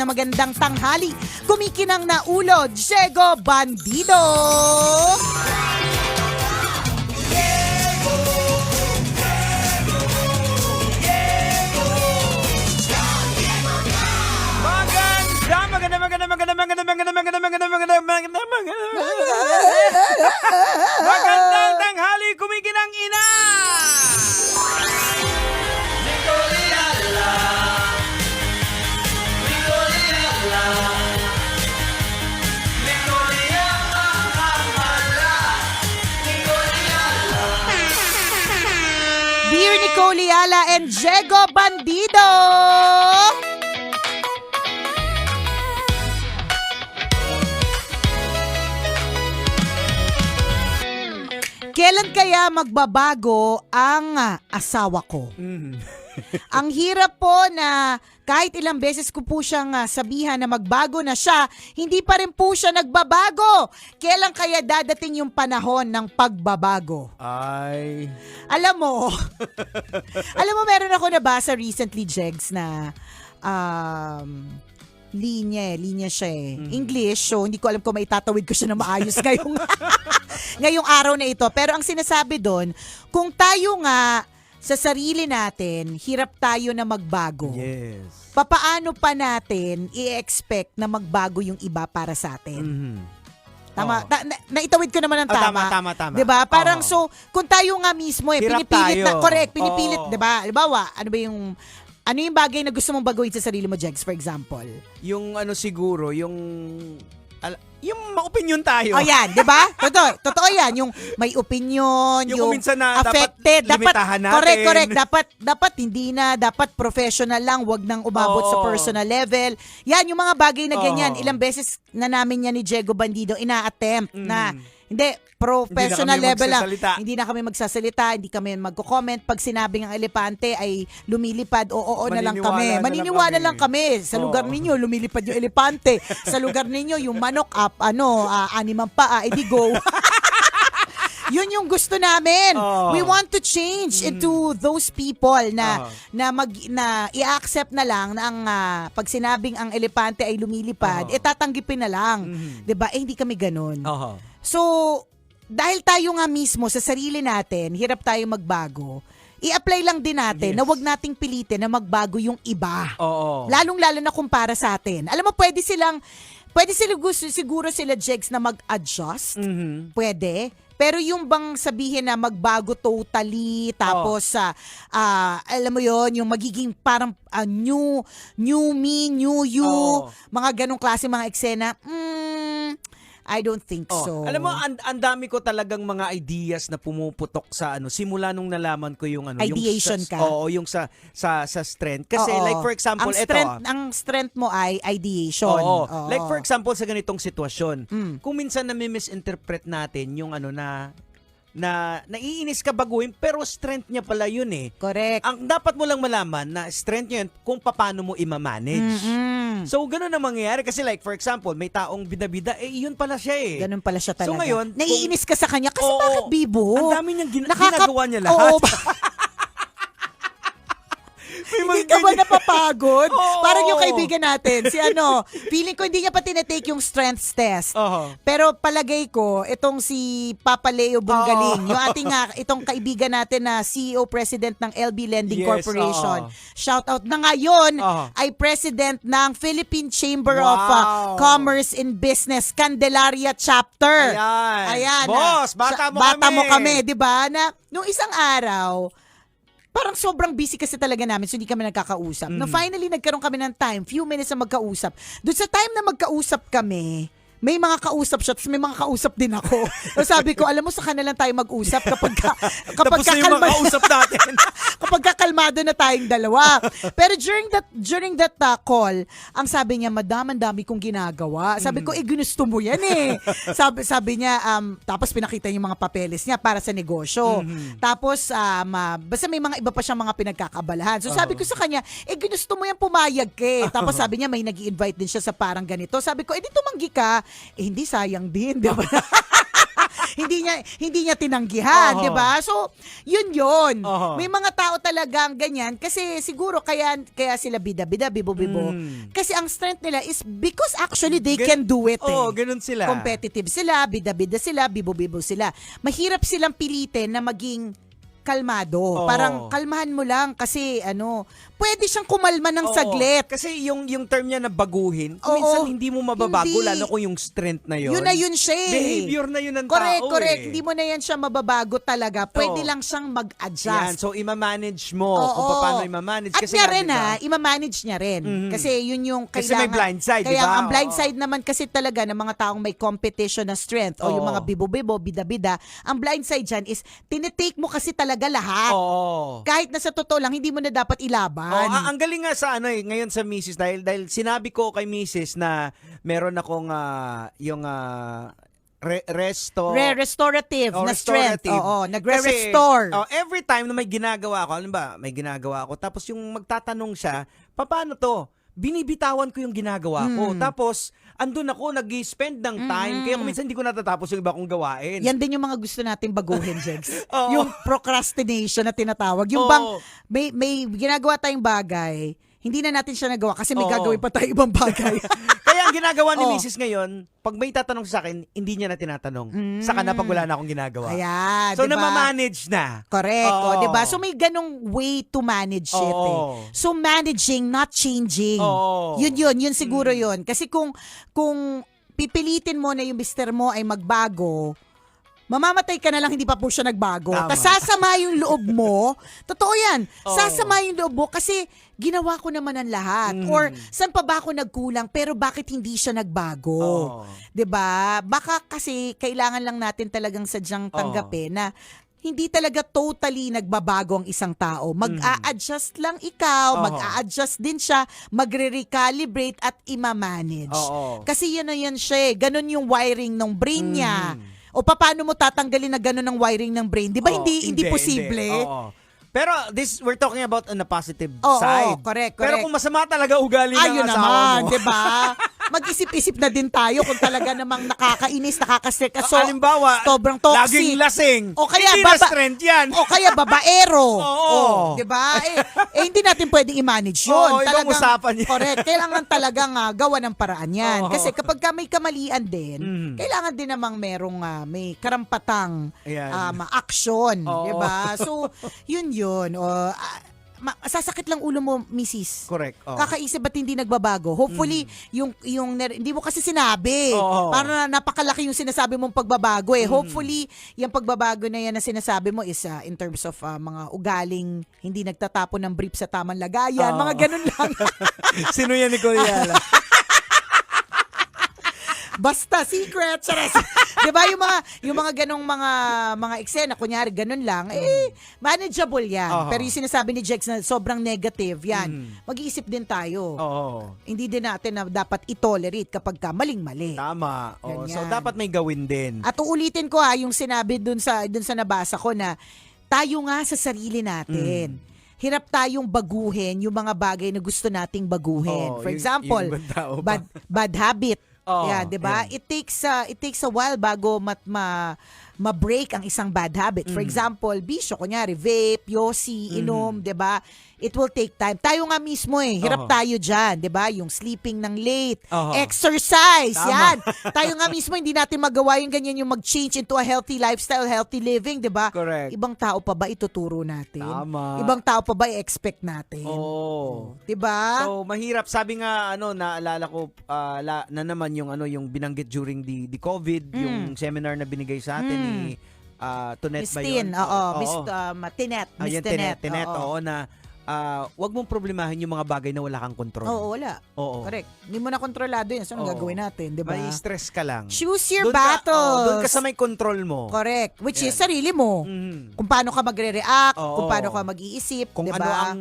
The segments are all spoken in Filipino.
magandang tanghali. Kumikinang na ulo, Diego Bandido. Magandang tanghali, kumikinang ina! Dear Nicole Yala and Diego Bandido. Kailan kaya magbabago ang asawa ko? Ang hirap po na kahit ilang beses ko po siyang sabihan na magbago na siya, hindi pa rin po siya nagbabago. Kailan kaya dadating yung panahon ng pagbabago? Ay. Alam mo, meron ako nabasa recently, Jegs, na linya siya eh. English, so hindi ko alam kung maitatawid ko siya na maayos ngayong araw na ito. Pero ang sinasabi doon, kung tayo nga sa sarili natin, hirap tayo na magbago. Yes. Papaano pa natin i-expect na magbago yung iba para sa atin? Tama, naitawid ko naman ng tama. Tama. 'Di ba? Parang so, kung tayo nga mismo Hirap pinipilit tayo. pinipilit, 'di ba? Halimbawa, ano yung bagay na gusto mong baguhin sa sarili mo, Jegs, for example? Yung siguro, yung ma-opinion tayo. O yan, di ba? Totoo yan. Yung may opinion, yung minsan na affected. dapat limitahan natin. Correct. Dapat hindi na. Dapat professional lang. Wag nang umabot sa personal level. Yan, yung mga bagay na ganyan. Ilang beses na namin yan ni Diego Bandido ina-attempt na hindi, professional level lang. Hindi na kami magsasalita, hindi kami magko-comment. Pag sinabing ang elepante ay lumilipad, oo na lang kami. Maniniwala lang kami. Sa lugar ninyo, lumilipad yung elepante. Sa lugar ninyo, yung manok animang paa, edi go. Yun yung gusto namin. We want to change into those people na i-accept na lang na ang pag sinabing ang elepante ay lumilipad, tatanggipin na lang. 'Di ba? Hindi kami ganoon. So, dahil tayo nga mismo sa sarili natin, hirap tayo magbago. I-apply lang din natin na wag nating pilitin na magbago yung iba. Lalong-lalo na kumpara sa atin. Alam mo, pwede siguro sila, Jegs, na mag-adjust. Pwede. Pero yung bang sabihin na magbago totally, tapos alam mo yon, yung magiging parang new me, new you, mga ganong klase mga eksena, I don't think so. Alam mo, ang dami ko talagang mga ideas na pumuputok sa simula nung nalaman ko yung ideation yung ka. Yung sa strength. Kasi like for example, ang strength mo ay ideation. Like for example, sa ganitong sitwasyon, kung minsan na-misinterpret natin yung na naiinis ka baguhin, pero strength niya pala yun eh. Correct. Ang dapat mo lang malaman na strength niya yun kung paano mo i-manage. So, ganun ang mangyayari. Kasi like, for example, may taong bida-bida, yun pala siya eh. Ganun pala siya talaga. So ngayon, naiinis ka sa kanya kasi bakit bibo? Ang dami niyang ginagawa niya lahat. Hindi ka ba napapagod? Parang yung kaibigan natin, feeling ko hindi niya pa tinetake yung strengths test. Pero palagay ko, itong si Papa Leo Bungaling, yung ating itong kaibigan natin na CEO President ng LB Lending Corporation, shout out na ngayon ay President ng Philippine Chamber of Commerce and Business, Candelaria Chapter. Ayan. Boss, bata mo kami, di ba? Na nung isang araw, parang sobrang busy kasi talaga namin, so hindi kami nagkakausap. No, finally, nagkaroon kami ng time, few minutes na magkausap. Doon sa time na magkausap kami, may mga kausap siya, tapos may mga kausap din ako. So sabi ko, alam mo, sa kanila tayo mag-usap kapag tapos na yung mga kausap natin. kapag kakalmado na tayong dalawa. Pero during that call, ang sabi niya, madam, ang dami kong ginagawa. Sabi ko, ginusto mo yan eh. Sabi niya, tapos pinakita yung mga papeles niya para sa negosyo. Tapos, basta may mga iba pa siyang mga pinagkakabalahan. So sabi ko sa kanya, ginusto mo yan, pumayag ka eh. Tapos sabi niya, may nag-i-invite din siya sa parang ganito. Sabi ko, di tumanggi ka. Hindi, sayang din, di ba? hindi niya tinanggihan, Oo. 'di ba? So, yun. Oo. May mga tao talagang ganyan kasi siguro kaya sila bida-bida, bibo-bibo. Kasi ang strength nila is because actually they can do it. Oo, ganun sila. Competitive sila, bida-bida sila, bibo-bibo sila. Mahirap silang pilitin na maging kalmado. Oo. Parang kalmahan mo lang kasi pwede siyang kumalma ng Oo. saglit. Kasi yung term niya na baguhin, Oo. minsan hindi mo mababago, Hindi. lalo kung yung strength na yun. Yun na yun siya eh. Behavior na yun ng Correct, tao correct. eh. Hindi mo na yan siya mababago talaga. Pwede Oo. lang siyang Yan, mag-adjust. so ima-manage mo Oo. kung paano ima-manage. At Kasi niya nga, rin diba? ima-manage niya rin. Mhm. Kasi yun yung Kasi kailangan. may blind side, Kaya diba? ang blind Oo. side naman kasi talaga ng mga taong may competition na strength o yung Oo. mga bibo-bibo, bida-bida, ang blind side dyan is tinitake mo kasi talaga lahat. Oo. Kahit na sa totoo lang, hindi mo na dapat ilaban. Oh, ang galing nga sa ngayon sa Mrs. dahil sinabi ko kay Mrs. na meron akong yung Restorative Oh, na strength. restorative. Oo, nagre-restore. Kasi, every time na may ginagawa ako, alam ba, may ginagawa ako, tapos yung magtatanong siya, paano to? Binibitawan ko yung ginagawa ko. Tapos, andun ako, nag-spend ng time. Kaya minsan hindi ko natatapos yung iba kong gawain. Yan din yung mga gusto nating baguhin, Jegs. Oo. Yung procrastination na tinatawag. Yung Oo. bang may ginagawa tayong bagay, hindi na natin siya nagawa kasi may Oo. gagawin pa tayo ibang bagay. Kaya ang ginagawa ni Oh. Mrs. ngayon, pag may tatanong sa akin, hindi niya na tinatanong. Saka na pag wala na akong ginagawa. Ayan, So, diba? namamanage na. Correct. Oo. O, diba? So, may ganong way to manage it. Oo. So, managing, not changing. Oo. Yun siguro yun. Kasi kung pipilitin mo na yung mister mo ay magbago, mamamatay ka na lang, hindi pa po siya nagbago. Tama. Tapos sasama yung loob mo. Totoo yan. Oo. Sasama yung loob mo kasi ginawa ko naman ang lahat. Or saan pa ba ako nagkulang pero bakit hindi siya nagbago? Oo. 'Di ba? Baka kasi kailangan lang natin talagang sadyang tanggapin na hindi talaga totally nagbabago ang isang tao. Mag-a-adjust lang ikaw, Oo. mag-a-adjust din siya, magre-recalibrate at ima-manage. Oo. Kasi yan na yan siya. Ganon yung wiring ng brain niya. O paano mo tatanggalin na gano'n ang wiring ng brain? Di ba Oo, hindi posible? Oo. Pero we're talking about on the positive Oo, side. correct. Pero kung masama talaga ugali ng Ayun asawa naman, mo. di ba? Mag-isip-isip na din tayo kung talaga namang nakakainis, nakakastress. So, halimbawa, sobrang toxic. laging lasing. O kaya hindi na strength yan. O kaya babaero. Oo. Di ba? Hindi natin pwedeng i-manage yun. Oo, ibang usapan yan. Correct. Kailangan talagang gawa ng paraan yan. Oo. Kasi kapag may kamalian din, kailangan din namang merong may karampatang Ayan. action. Oo. Di ba? So, yun. Sasakit lang ulo mo, misis. Correct. Oo. Kakaisip ba't hindi nagbabago? Hopefully, hindi mo kasi sinabi. Oo. Parang napakalaki yung sinasabi mong pagbabago eh. Hopefully, yung pagbabago na yan na sinasabi mo is in terms of mga ugaling hindi nagtatapon ng brief sa tamang lagayan. Oo. Mga ganun lang. Sino yan, Nicole Yala? Basta secret. Charas. 'Di ba yung mga ganong mga eksena kunyari ganun lang manageable 'yan. Oo. Pero yung sinasabi ni Jex na sobrang negative 'yan. Mag-iisip din tayo. Oo. Hindi din natin na dapat i-tolerate kapag maling-mali. Tama. Oo. So, Ganyan. dapat may gawin din. At uulitin ko yung sinabi dun sa nabasa ko na tayo nga sa sarili natin. Hirap tayong baguhin yung mga bagay na gusto nating baguhin. Oo, For yung example, ibang tao ba? bad habit. Oo, Yeah, 'di ba? yan. It takes a while bago ma-break ang isang bad habit. For example, bisyo, kunyari, vape, yosi, inom, 'di ba? It will take time. Tayo nga mismo hirap Oo. tayo diyan, 'di ba? Yung sleeping ng late, Oo. exercise, Tama. yan. Tayo nga mismo hindi natin magawa yung ganyan, yung mag-change into a healthy lifestyle, healthy living, 'di ba? Correct. Ibang tao pa ba ituturo natin? Tama. Ibang tao pa ba i-expect natin? Oo. 'Di ba? So, mahirap. Sabi nga, naalala ko na naman yung binanggit during the COVID, yung seminar na binigay sa atin ni Tonet Miss ba Tin, yun? oo, Miss Tinet, Miss Ayan, Tinet. Tinet, oo. oo, na wag mong problemahin yung mga bagay na wala kang kontrol. Oo, wala. Oo. Correct. Hindi mo na kontrolado yun. So, anong Oo. gagawin natin, di ba? May stress ka lang. Choose your Doon battles. ka sa may control mo. Correct. Which is Yan. sarili mo. Mhm. Kung paano ka magre-react, Oo. kung paano ka mag-iisip, Kung di ano ba? ang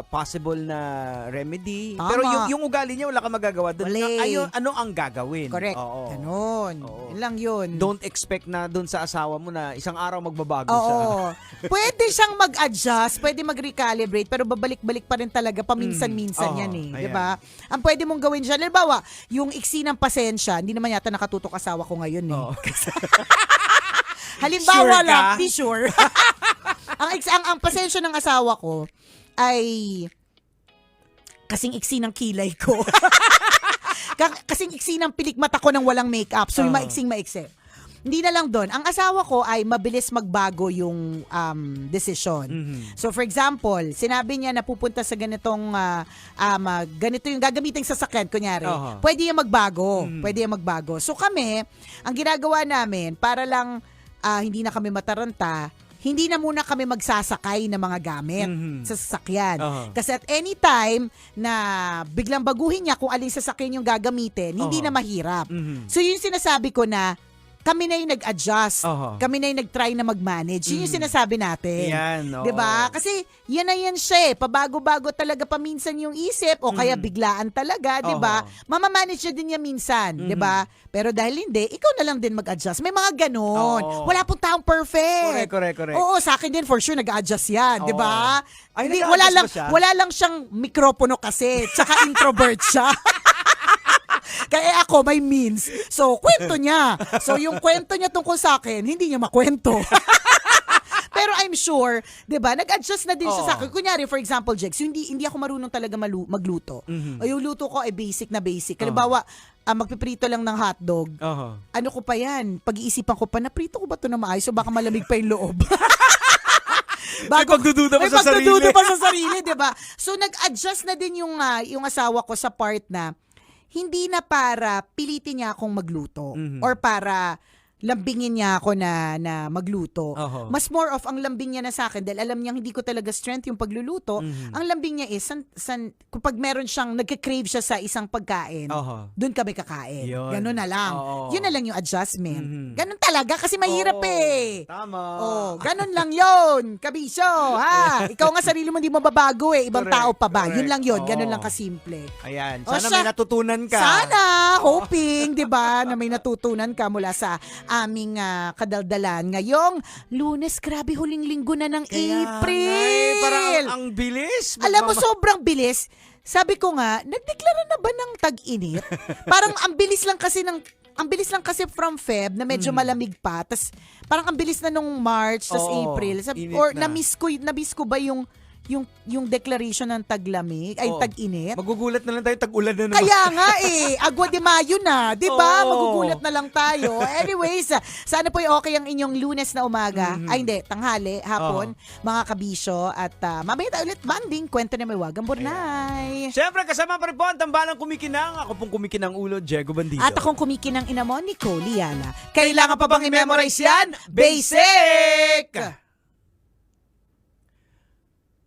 possible na remedy. Tama. Pero yung ugali niya, wala kang magagawa doon. Wala. Ano ang gagawin? Correct. Oo. Ganon. Oo. Yun lang yun. Don't expect na doon sa asawa mo na isang araw magbabago siya. Oo. Pwede siyang mag-adjust, pwede mag-recalibrate, pero babalik-balik pa rin talaga paminsan-minsan Oo, yan eh. ayan. Di ba? Ang pwede mong gawin dyan, halimbawa, yung iksi ng pasensya, hindi naman yata nakatutok asawa ko ngayon eh. Oo. Halimbawa Sure ka? lang, be sure. ang pasensya ng asawa ko ay kasing iksi ng kilay ko. Kasing iksi ng pilikmata ko nang walang makeup. So, yung maiksing maiksi. Hindi na lang doon. Ang asawa ko ay mabilis magbago yung desisyon. So, for example, sinabi niya na pupunta sa ganitong, ganito yung gagamiting sasakyan, kunyari. Pwede yung magbago. Pwede yung magbago. So, kami, ang ginagawa namin, para lang hindi na kami mataranta, hindi na muna kami magsasakay ng mga gamit sa sasakyan. Kasi at any time na biglang baguhin niya kung alin sasakyan yung gagamitin, hindi na mahirap. So yun sinasabi ko na kami na yung nag-adjust. Kami na yung nag-try na mag-manage. Yun yung sinasabi natin. Yan, oo. 'Di ba? Kasi yan na yan siya eh. Pabago-bago talaga paminsan yung isip o kaya biglaan talaga, 'di ba? Mamamanage niya din niya minsan, 'di ba? Pero dahil hindi, ikaw na lang din mag-adjust. May mga ganon. Wala pong taong perfect. Correct. Oo, sa akin din for sure nag-adjust yan, 'di ba? Ay, Hindi, nag-a-adjust ba siya? wala lang siyang mikropono kasi, tsaka introvert siya. Kaya ako may means. So, kwento niya. So, yung kwento niya tungkol sa akin, hindi niya makwento. Pero I'm sure, 'di ba? Nag-adjust na din siya sa akin. Kunyari, for example, Jex, hindi ako marunong talaga magluto. O yung luto ko ay basic na basic. Halimbawa, magpiprito lang ng hotdog. Ano ko pa yan? Pag-iisipan ko pa, naprito ko ba ito na maayos? So baka malamig pa yung loob. May pagdududa pa sa sarili. May pagdududa pa sa sarili, 'di ba? So nag-adjust na din yung asawa ko sa part na hindi na para pilitin niya akong magluto or para lambingin niya ako na magluto. Mas more of ang lambing niya na sa akin dahil alam niya hindi ko talaga strength yung pagluluto. Ang lambing niya is kapag meron siyang nagka-crave siya sa isang pagkain, doon kami kakain. Ganun na lang. Yun na lang yung adjustment. Ganun talaga kasi mahirap eh. Tama. Ganun lang yun. Kabisyo, ha? Ikaw nga sarili mo hindi mo babago eh. Ibang tao pa ba? Yun lang yun. Ganun lang kasimple. Ayan. Sana may natutunan ka. Sana. Hoping, di ba, na may natutunan ka mula sa aming kadaldalan. Ngayong Lunes, grabe huling linggo na ng April. Parang ang bilis. Alam mo, sobrang bilis. Sabi ko nga, nagdeklara na ba ng tag-init? Parang ang bilis lang kasi from Feb na medyo malamig pa. Tas parang ang bilis na nung March, tas April. Or na. na-miss ko ba yung declaration ng taglamig, ay tag-init? Magugulat na lang tayo, tag-ulan na naman. Kaya nga Agwa de Mayo na, 'di ba? Magugulat na lang tayo. Anyways, sana po okay ang inyong Lunes na umaga. Ay hindi, tanghali, hapon, mga kabisyo at mamaya tayo ulit banding, kwento na may wagang burnay. Siyempre, kasama pa rin po ang tambalang kumikinang. Ako pong kumikinang ulo, Diego Bandido. At akong kumikinang ina mo, Nicole Liana. Kailangan pa bang i-memorize yan? Basic!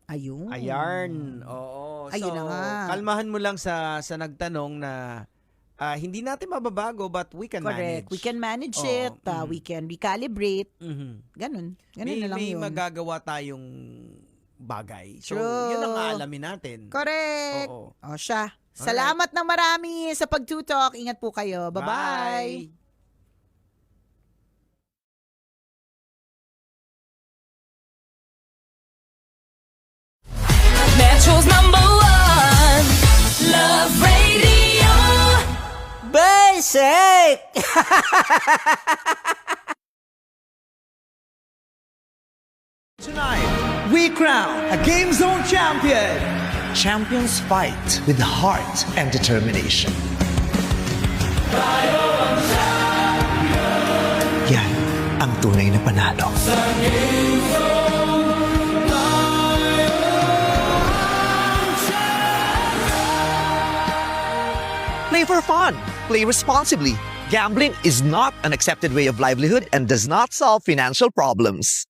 Ayun. Ayan. Oo. Ayun na nga. Kalmahan mo lang sa nagtanong na hindi natin mababago but we can Correct. manage. We can manage it. We can recalibrate. Ganun. Ganun na lang may yun. magagawa tayong bagay. So, True. yun ang aalamin natin. Correct. Oo. O siya. Salamat ng marami sa pagtutok. Ingat po kayo. Bye-bye. Metro's #1 Love Radio. Basic! Tonight, we crown a Game Zone champion. Champions fight with heart and determination. Yan ang tunay na panalo. Play for fun. Play responsibly. Gambling is not an accepted way of livelihood and does not solve financial problems.